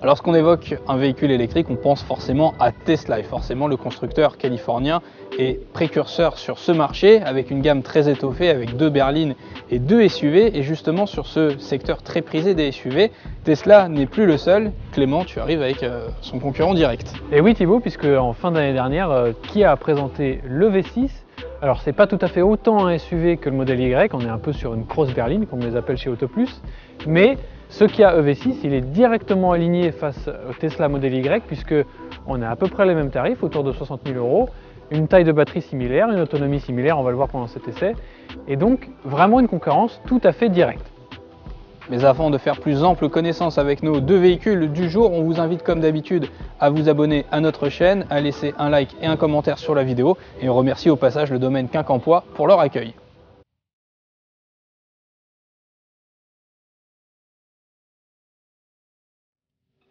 Lorsqu'on évoque un véhicule électrique, on pense forcément à Tesla et forcément le constructeur californien est précurseur sur ce marché avec une gamme très étoffée avec 2 berlines et 2 SUV. Et justement sur ce secteur très prisé des SUV, Tesla n'est plus le seul. Clément, tu arrives avec son concurrent direct. Et oui Thibaut, puisque en fin d'année dernière, Kia a présenté le V6. Alors c'est pas tout à fait autant un SUV que le modèle Y, on est un peu sur une grosse berline comme on les appelle chez Autoplus, mais ce Kia EV6, il est directement aligné face au Tesla Model Y puisque on a à peu près les mêmes tarifs, autour de 60 000 €, une taille de batterie similaire, une autonomie similaire, on va le voir pendant cet essai, et donc vraiment une concurrence tout à fait directe. Mais avant de faire plus ample connaissance avec nos 2 véhicules du jour, on vous invite comme d'habitude à vous abonner à notre chaîne, à laisser un like et un commentaire sur la vidéo, et on remercie au passage le domaine Quincampoix pour leur accueil.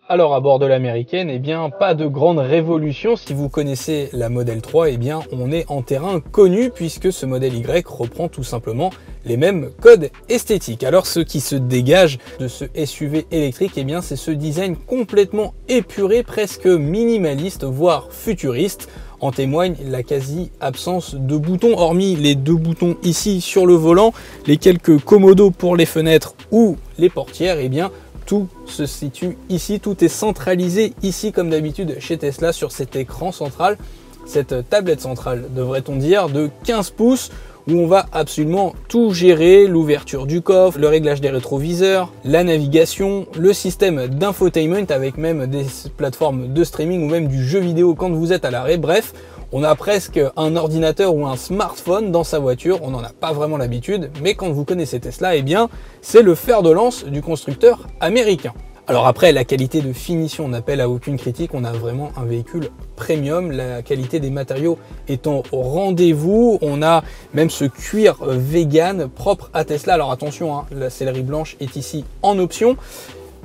Alors à bord de l'américaine, eh bien pas de grande révolution. Si vous connaissez la Model 3, eh bien on est en terrain connu puisque ce modèle Y reprend tout simplement les mêmes codes esthétiques. Alors ce qui se dégage de ce SUV électrique, eh bien c'est ce design complètement épuré, presque minimaliste, voire futuriste. En témoigne la quasi-absence de boutons, hormis les 2 boutons ici sur le volant, les quelques commodos pour les fenêtres ou les portières, eh bien tout se situe ici, tout est centralisé ici comme d'habitude chez Tesla sur cet écran central, cette tablette centrale devrait-on dire de 15 pouces où on va absolument tout gérer, l'ouverture du coffre, le réglage des rétroviseurs, la navigation, le système d'infotainment avec même des plateformes de streaming ou même du jeu vidéo quand vous êtes à l'arrêt, bref. On a presque un ordinateur ou un smartphone dans sa voiture, on n'en a pas vraiment l'habitude, mais quand vous connaissez Tesla, eh bien, c'est le fer de lance du constructeur américain. Alors après, la qualité de finition n'appelle à aucune critique, on a vraiment un véhicule premium, la qualité des matériaux étant au rendez-vous, on a même ce cuir vegan propre à Tesla. Alors attention, hein, la sellerie blanche est ici en option,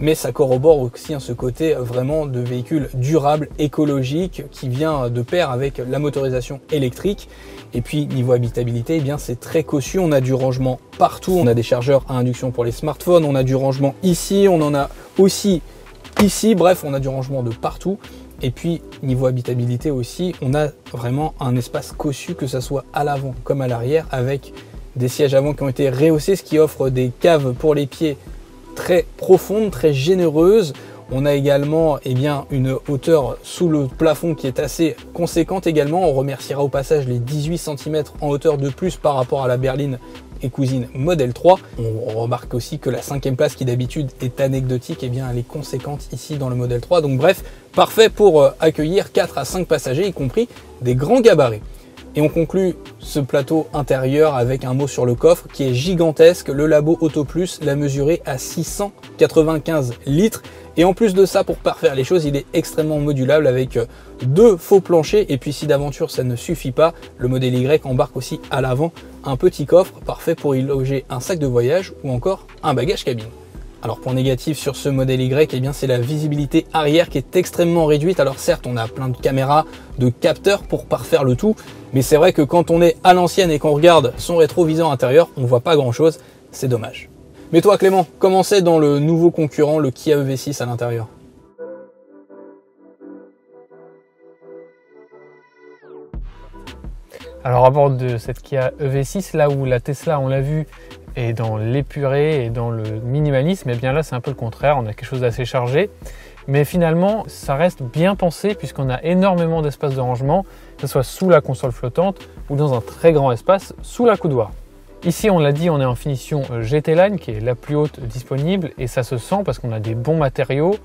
mais ça corrobore aussi ce côté vraiment de véhicule durable, écologique, qui vient de pair avec la motorisation électrique. Et puis niveau habitabilité, eh bien c'est très cossu, on a du rangement partout, on a des chargeurs à induction pour les smartphones, on a du rangement ici, on en a aussi ici, bref on a du rangement de partout. Et puis niveau habitabilité aussi, on a vraiment un espace cossu, que ce soit à l'avant comme à l'arrière, avec des sièges avant qui ont été rehaussés, ce qui offre des caves pour les pieds très profonde, très généreuse. On a également une hauteur sous le plafond qui est assez conséquente également. On remerciera au passage les 18 cm en hauteur de plus par rapport à la berline et cousine Model 3. On remarque aussi que la 5e place qui d'habitude est anecdotique, eh bien elle est conséquente ici dans le Model 3. Donc bref, parfait pour accueillir 4 à 5 passagers, y compris des grands gabarits. Et on conclut ce plateau intérieur avec un mot sur le coffre qui est gigantesque. Le labo Autoplus l'a mesuré à 695 litres. Et en plus de ça, pour parfaire les choses, il est extrêmement modulable avec 2 faux planchers. Et puis si d'aventure ça ne suffit pas, le modèle Y embarque aussi à l'avant un petit coffre parfait pour y loger un sac de voyage ou encore un bagage cabine. Alors point négatif sur ce modèle Y, eh bien c'est la visibilité arrière qui est extrêmement réduite. Alors certes, on a plein de caméras, de capteurs pour parfaire le tout, mais c'est vrai que quand on est à l'ancienne et qu'on regarde son rétroviseur intérieur, on voit pas grand chose, c'est dommage. Mais toi Clément, comment c'est dans le nouveau concurrent, le Kia EV6 à l'intérieur? Alors à bord de cette Kia EV6, là où la Tesla, on l'a vu, est dans l'épuré et dans le minimalisme, et bien là c'est un peu le contraire, on a quelque chose d'assez chargé. Mais finalement, ça reste bien pensé puisqu'on a énormément d'espace de rangement, que ce soit sous la console flottante ou dans un très grand espace sous la coudoir. Ici, on l'a dit, on est en finition GT Line qui est la plus haute disponible et ça se sent parce qu'on a des bons matériaux,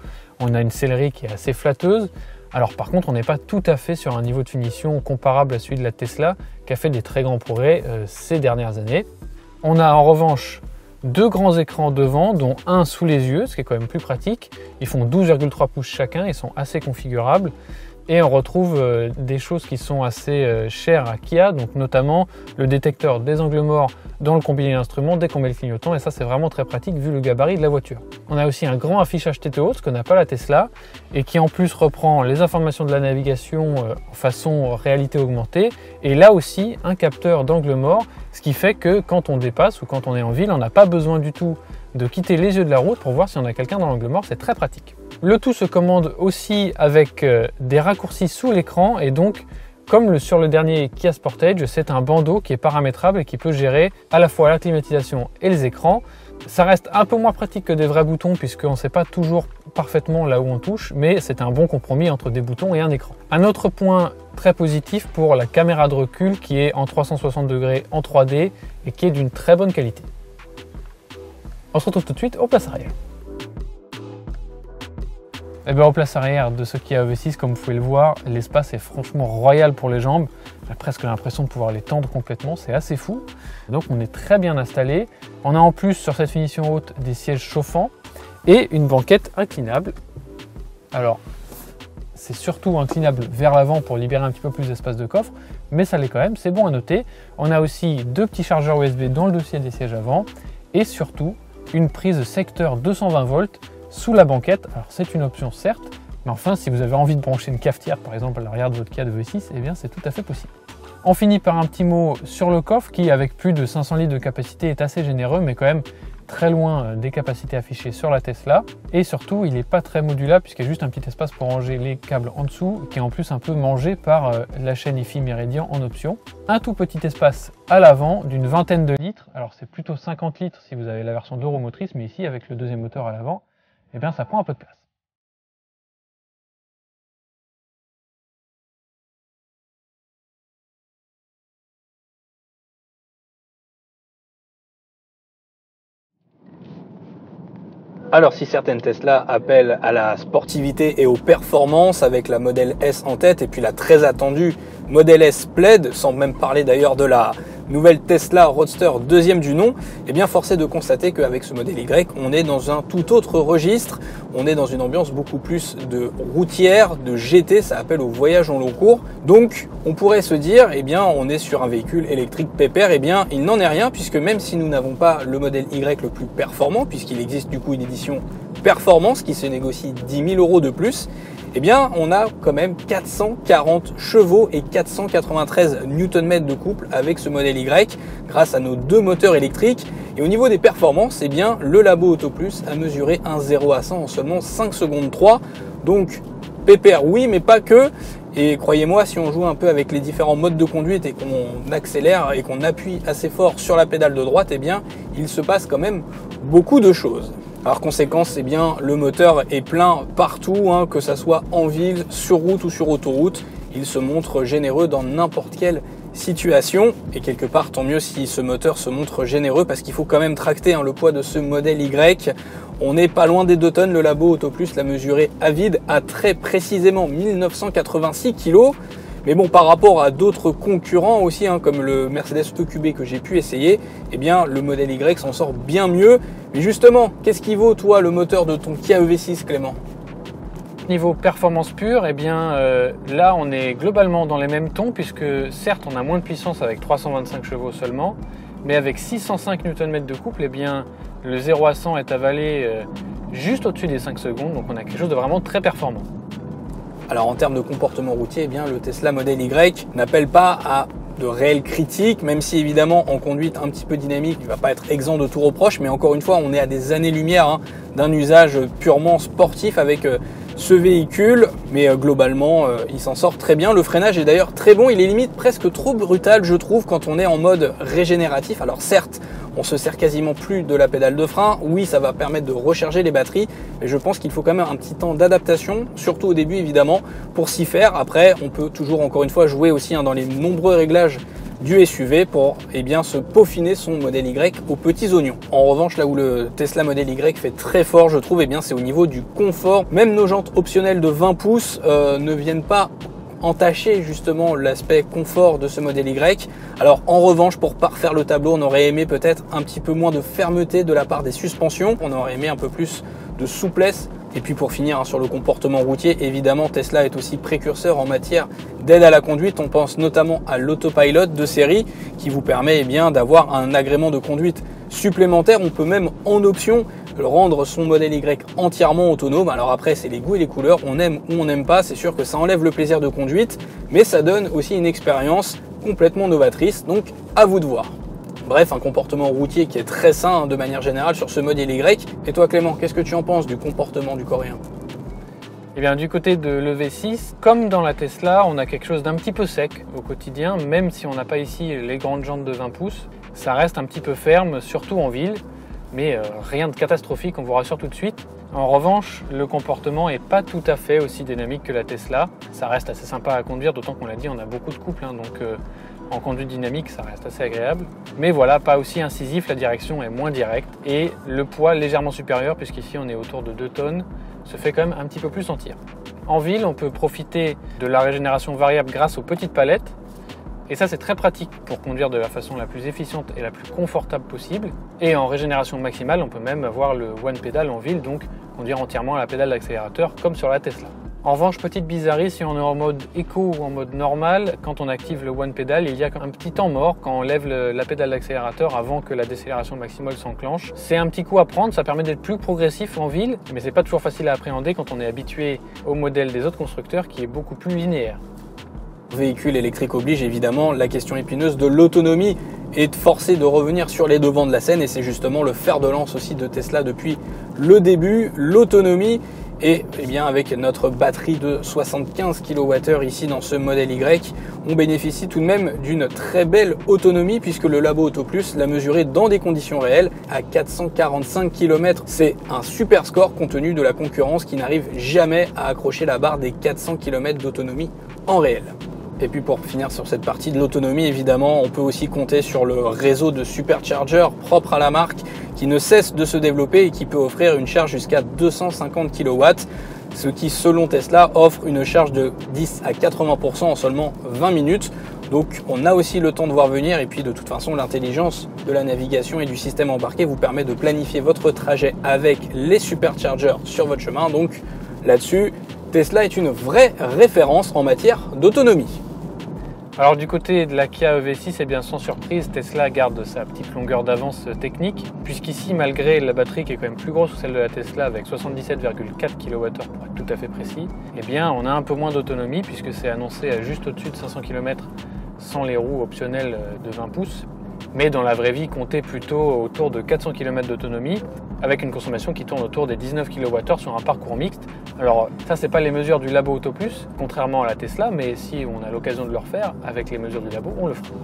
on a une sellerie qui est assez flatteuse. Alors par contre, on n'est pas tout à fait sur un niveau de finition comparable à celui de la Tesla qui a fait des très grands progrès ces dernières années. On a en revanche 2 grands écrans devant, dont un sous les yeux, ce qui est quand même plus pratique. Ils font 12,3 pouces chacun, ils sont assez configurables. Et on retrouve des choses qui sont assez chères à Kia, donc notamment le détecteur des angles morts dans le combiné d'instruments dès qu'on met le clignotant, et ça c'est vraiment très pratique vu le gabarit de la voiture. On a aussi un grand affichage TTO, ce que n'a pas la Tesla, et qui en plus reprend les informations de la navigation en façon réalité augmentée, et là aussi un capteur d'angle mort, ce qui fait que quand on dépasse ou quand on est en ville, on n'a pas besoin du tout de quitter les yeux de la route pour voir si on a quelqu'un dans l'angle mort, c'est très pratique. Le tout se commande aussi avec des raccourcis sous l'écran, et donc comme sur le dernier Kia Sportage, c'est un bandeau qui est paramétrable et qui peut gérer à la fois la climatisation et les écrans. Ça reste un peu moins pratique que des vrais boutons puisqu'on ne sait pas toujours parfaitement là où on touche, mais c'est un bon compromis entre des boutons et un écran. Un autre point très positif pour la caméra de recul qui est en 360 degrés en 3D et qui est d'une très bonne qualité. On se retrouve tout de suite aux places arrière. Et bien, en place arrière de ce Kia EV6, comme vous pouvez le voir, l'espace est franchement royal pour les jambes. J'ai presque l'impression de pouvoir les tendre complètement, c'est assez fou. Donc on est très bien installé. On a en plus sur cette finition haute des sièges chauffants et une banquette inclinable. Alors, c'est surtout inclinable vers l'avant pour libérer un petit peu plus d'espace de coffre, mais ça l'est quand même, c'est bon à noter. On a aussi deux petits chargeurs USB dans le dossier des sièges avant et surtout une prise secteur 220 volts sous la banquette. Alors c'est une option certes, mais enfin si vous avez envie de brancher une cafetière par exemple à l'arrière de votre Kia EV6, eh bien c'est tout à fait possible. On finit par un petit mot sur le coffre qui avec plus de 500 litres de capacité est assez généreux, mais quand même très loin des capacités affichées sur la Tesla. Et surtout il n'est pas très modulable puisqu'il y a juste un petit espace pour ranger les câbles en dessous qui est en plus un peu mangé par la chaîne IFI Meridian en option. Un tout petit espace à l'avant d'une vingtaine de litres, alors c'est plutôt 50 litres si vous avez la version d'Euromotrice, mais ici avec le deuxième moteur à l'avant, eh bien ça prend un peu de place. Alors si certaines Tesla appellent à la sportivité et aux performances avec la Model S en tête et puis la très attendue Model S Plaid, sans même parler d'ailleurs de la nouvelle Tesla Roadster deuxième du nom, eh bien force est de constater qu'avec ce modèle Y, on est dans un tout autre registre, on est dans une ambiance beaucoup plus de routière, de GT, ça appelle au voyage en long cours. Donc on pourrait se dire, eh bien on est sur un véhicule électrique pépère, eh bien il n'en est rien puisque même si nous n'avons pas le modèle Y le plus performant, puisqu'il existe du coup une édition performance qui se négocie 10 000 € de plus, eh bien on a quand même 440 chevaux et 493 Nm de couple avec ce modèle Y grâce à nos deux moteurs électriques. Et au niveau des performances, eh bien le Labo Auto Plus a mesuré un 0 à 100 en seulement 5 secondes 3. Donc pépère oui, mais pas que. Et croyez-moi, si on joue un peu avec les différents modes de conduite et qu'on accélère et qu'on appuie assez fort sur la pédale de droite, eh bien il se passe quand même beaucoup de choses. Alors conséquence, eh bien, le moteur est plein partout, hein, que ça soit en ville, sur route ou sur autoroute. Il se montre généreux dans n'importe quelle situation. Et quelque part, tant mieux si ce moteur se montre généreux parce qu'il faut quand même tracter le poids de ce modèle Y. On n'est pas loin des 2 tonnes. Le Labo Auto Plus l'a mesuré à vide à très précisément 1986 kg. Mais bon, par rapport à d'autres concurrents aussi, comme le Mercedes EQB que j'ai pu essayer, eh bien le modèle Y s'en sort bien mieux. Mais justement, qu'est-ce qui vaut toi le moteur de ton Kia EV6, Clément ? Niveau performance pure, eh bien là on est globalement dans les mêmes tons puisque certes on a moins de puissance avec 325 chevaux seulement, mais avec 605 Nm de couple, eh bien le 0 à 100 est avalé juste au-dessus des 5 secondes, donc on a quelque chose de vraiment très performant. Alors en termes de comportement routier, eh bien, le Tesla Model Y n'appelle pas à de réelles critiques, même si évidemment en conduite un petit peu dynamique, il ne va pas être exempt de tout reproche, mais encore une fois, on est à des années-lumière d'un usage purement sportif avec ce véhicule, mais globalement, il s'en sort très bien. Le freinage est d'ailleurs très bon, il est limite presque trop brutal, je trouve, quand on est en mode régénératif. Alors certes, on se sert quasiment plus de la pédale de frein. Oui, ça va permettre de recharger les batteries, mais je pense qu'il faut quand même un petit temps d'adaptation, surtout au début évidemment, pour s'y faire. Après, on peut toujours encore une fois jouer aussi dans les nombreux réglages du SUV pour se peaufiner son modèle Y aux petits oignons. En revanche, là où le Tesla Model Y fait très fort, je trouve, c'est au niveau du confort. Même nos jantes optionnelles de 20 pouces ne viennent pas entacher justement l'aspect confort de ce modèle Y. Alors en revanche, pour parfaire le tableau, on aurait aimé peut-être un petit peu moins de fermeté de la part des suspensions. On aurait aimé un peu plus de souplesse Et puis pour finir sur le comportement routier, évidemment Tesla est aussi précurseur en matière d'aide à la conduite. On pense notamment à l'autopilot de série qui vous permet d'avoir un agrément de conduite supplémentaire. On peut même en option rendre son modèle Y entièrement autonome. Alors après c'est les goûts et les couleurs, on aime ou on n'aime pas, c'est sûr que ça enlève le plaisir de conduite, mais ça donne aussi une expérience complètement novatrice, donc à vous de voir. Bref, un comportement routier qui est très sain de manière générale sur ce modèle Y. Et toi Clément, qu'est-ce que tu en penses du comportement du coréen? Eh bien, du côté de l'EV6, comme dans la Tesla, on a quelque chose d'un petit peu sec au quotidien, même si on n'a pas ici les grandes jantes de 20 pouces. Ça reste un petit peu ferme, surtout en ville, mais rien de catastrophique, on vous rassure tout de suite. En revanche, le comportement n'est pas tout à fait aussi dynamique que la Tesla. Ça reste assez sympa à conduire, d'autant qu'on l'a dit, on a beaucoup de couples, donc en conduite dynamique, ça reste assez agréable. Mais voilà, pas aussi incisif, la direction est moins directe et le poids légèrement supérieur, puisqu'ici on est autour de 2 tonnes, se fait quand même un petit peu plus sentir. En ville, on peut profiter de la régénération variable grâce aux petites palettes. Et ça, c'est très pratique pour conduire de la façon la plus efficiente et la plus confortable possible. Et en régénération maximale, on peut même avoir le one pedal en ville, donc conduire entièrement à la pédale d'accélérateur comme sur la Tesla. En revanche, petite bizarrerie, si on est en mode éco ou en mode normal, quand on active le one pedal, il y a un petit temps mort quand on lève la pédale d'accélérateur avant que la décélération maximale s'enclenche. C'est un petit coup à prendre, ça permet d'être plus progressif en ville, mais c'est pas toujours facile à appréhender quand on est habitué au modèle des autres constructeurs qui est beaucoup plus linéaire. Véhicule électrique oblige, évidemment, la question épineuse de l'autonomie est forcée de revenir sur les devants de la scène, et c'est justement le fer de lance aussi de Tesla depuis le début, l'autonomie. Et bien avec notre batterie de 75 kWh ici dans ce modèle Y, on bénéficie tout de même d'une très belle autonomie puisque le Labo Auto Plus l'a mesuré dans des conditions réelles à 445 km. C'est un super score compte tenu de la concurrence qui n'arrive jamais à accrocher la barre des 400 km d'autonomie en réel. Et puis pour finir sur cette partie de l'autonomie, évidemment, on peut aussi compter sur le réseau de superchargers propre à la marque qui ne cesse de se développer et qui peut offrir une charge jusqu'à 250 kW, ce qui, selon Tesla, offre une charge de 10 à 80% en seulement 20 minutes. Donc on a aussi le temps de voir venir et puis de toute façon, l'intelligence de la navigation et du système embarqué vous permet de planifier votre trajet avec les superchargers sur votre chemin. Donc là-dessus, Tesla est une vraie référence en matière d'autonomie. Alors du côté de la Kia EV6, eh bien sans surprise, Tesla garde sa petite longueur d'avance technique, puisqu'ici, malgré la batterie qui est quand même plus grosse que celle de la Tesla avec 77,4 kWh pour être tout à fait précis, eh bien on a un peu moins d'autonomie puisque c'est annoncé à juste au-dessus de 500 km sans les roues optionnelles de 20 pouces. Mais dans la vraie vie, comptez plutôt autour de 400 km d'autonomie avec une consommation qui tourne autour des 19 kWh sur un parcours mixte. Alors ça, c'est pas les mesures du Labo Auto Plus, contrairement à la Tesla, mais si on a l'occasion de le refaire avec les mesures du Labo, on le fera.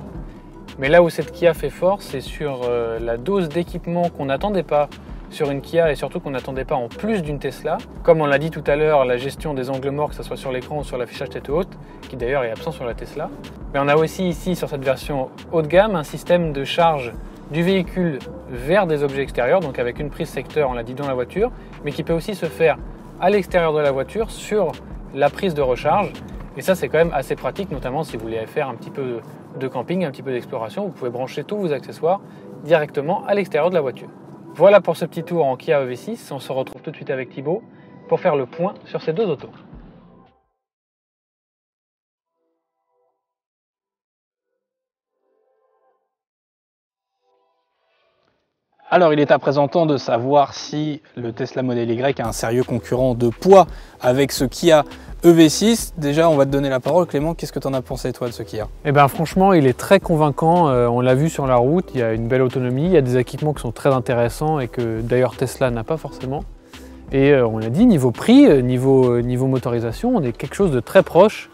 Mais là où cette Kia fait fort, c'est sur la dose d'équipement qu'on n'attendait pas sur une Kia et surtout qu'on n'attendait pas en plus d'une Tesla. Comme on l'a dit tout à l'heure, la gestion des angles morts, que ce soit sur l'écran ou sur l'affichage tête haute, qui d'ailleurs est absent sur la Tesla. Mais on a aussi ici, sur cette version haut de gamme, un système de charge du véhicule vers des objets extérieurs, donc avec une prise secteur, on l'a dit, dans la voiture, mais qui peut aussi se faire à l'extérieur de la voiture sur la prise de recharge. Et ça, c'est quand même assez pratique, notamment si vous voulez faire un petit peu de camping, un petit peu d'exploration. Vous pouvez brancher tous vos accessoires directement à l'extérieur de la voiture. Voilà pour ce petit tour en Kia EV6. On se retrouve tout de suite avec Thibaut pour faire le point sur ces deux autos. Alors il est à présent temps de savoir si le Tesla Model Y a un sérieux concurrent de poids avec ce Kia EV6. Déjà, on va te donner la parole, Clément. Qu'est-ce que tu en as pensé, toi, de ce Kia? Eh bien, franchement, il est très convaincant. On l'a vu sur la route, il y a une belle autonomie, il y a des équipements qui sont très intéressants et que d'ailleurs Tesla n'a pas forcément. Et on l'a dit, niveau prix, niveau motorisation, on est quelque chose de très proche.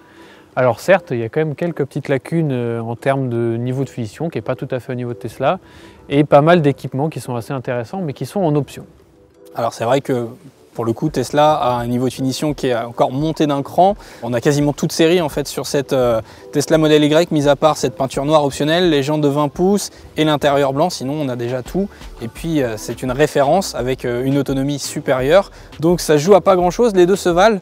Alors certes, il y a quand même quelques petites lacunes en termes de niveau de finition qui n'est pas tout à fait au niveau de Tesla et pas mal d'équipements qui sont assez intéressants mais qui sont en option. Alors c'est vrai que pour le coup Tesla a un niveau de finition qui est encore monté d'un cran. On a quasiment toute série en fait sur cette Tesla Model Y, mis à part cette peinture noire optionnelle, les jantes de 20 pouces et l'intérieur blanc, sinon on a déjà tout. Et puis c'est une référence avec une autonomie supérieure. Donc ça joue à pas grand chose, les deux se valent.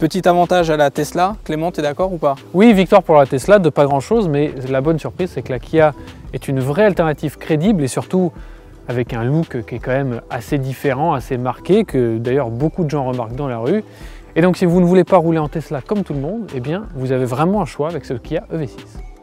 Petit avantage à la Tesla, Clément, tu es d'accord ou pas? Oui, victoire pour la Tesla, de pas grand chose, mais la bonne surprise c'est que la Kia est une vraie alternative crédible et surtout avec un look qui est quand même assez différent, assez marqué, que d'ailleurs beaucoup de gens remarquent dans la rue. Et donc si vous ne voulez pas rouler en Tesla comme tout le monde, eh bien vous avez vraiment un choix avec ce Kia EV6.